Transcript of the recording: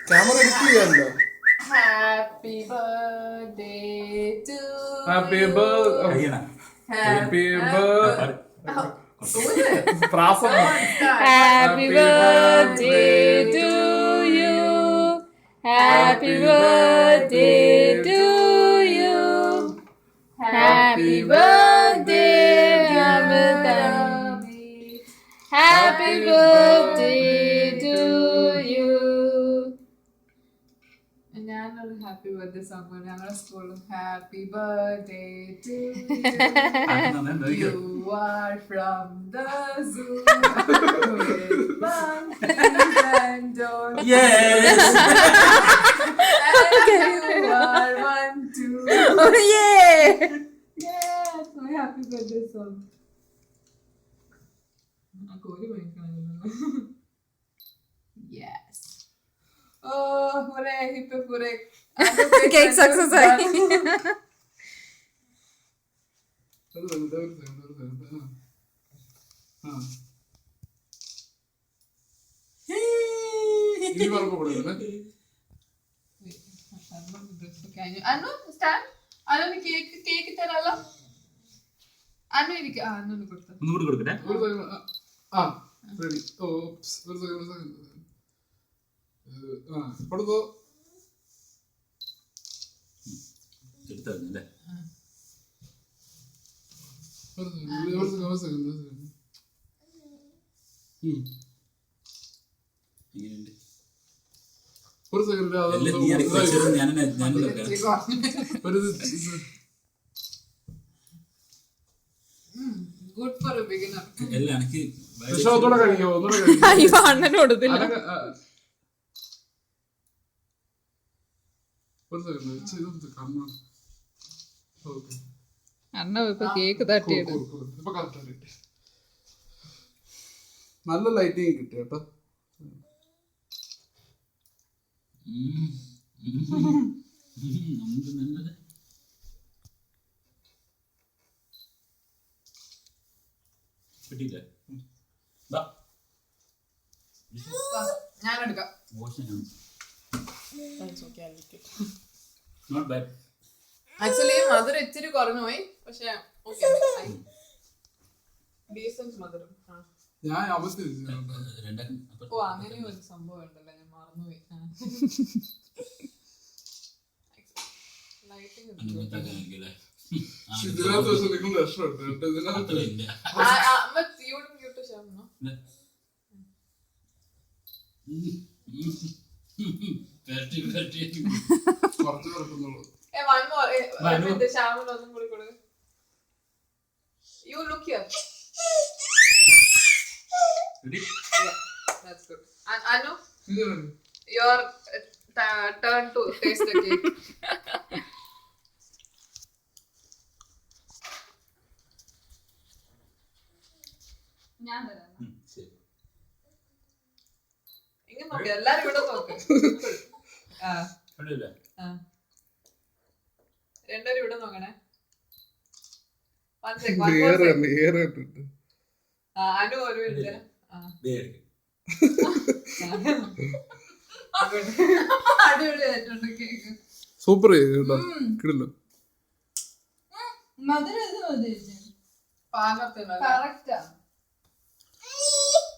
Camera എടുത്ത് ചെയ്യാമല്ലോ. Happy birthday to happy you. Happy പ്രാസം. Happy birthday to you. Happy birthday to you. Happy birthday, Amritavi. Happy birthday to you. ഞാനൊരു happy birthday song പാടും. ഞങ്ങളുടെ സ്കൂളിലും happy birthday to you. You are from the zoo with monkeys and dogs. Yes. And you are one too. Oh yeah. Yes, my happy birthday song. ആ കോരി വാങ്ങിക്കണമല്ലോ. Yes. Oh, hooray, hip hip hooray. Cake success ആയി. Anu stand. Anu cake തരാലോ. Anu ഇരിക്ക. അനു കൊടുത്തു. ഒന്നുകൂടി കൊടുക്കട്ടെ. കൊടുത്തോ. എടുത്തല്ലേ ഒരു second. Good for A beginner. ഒന്നുകൂടെ കഴിക്കോ? അയ്യോ അണ്ണന് കൊടുത്തില്ല. അണ്ണ ഇപ്പൊ കേക്ക് തട്ടിയിടും. നല്ല ലൈറ്റിങ് കിട്ടി കേട്ടോ. ഞാൻ എടുക്കാം. ആക്ച്വലി മധുരം ഇച്ചിരി കുറഞ്ഞു പോയി. പക്ഷെ ഡീസന്റ് മധുരം. ഞാൻ ഓ അങ്ങനെ ഒരു സംഭവം ഉണ്ടല്ലോ, ഞാൻ മറന്നുപോയി. ലൈറ്റിംഗ് ശ്യാമിനൊന്നും കൂടി കൊടുക്ക. You look here. Yeah, that's good. Anu, your turn to taste the cake. ഞാൻ തരാം. ഇങ്ങനെ നോക്ക്, എല്ലാരും ഇവിടെ നോക്ക്. രണ്ടുപേരും ഇവിടെ നോക്കണേ. അനു ഒരു മിനിറ്റ്. അടിപൊളിയായിട്ടുണ്ട് കേക്ക്. സൂപ്പർ കിടിലോ. പാകത്തിന് കറക്റ്റാ.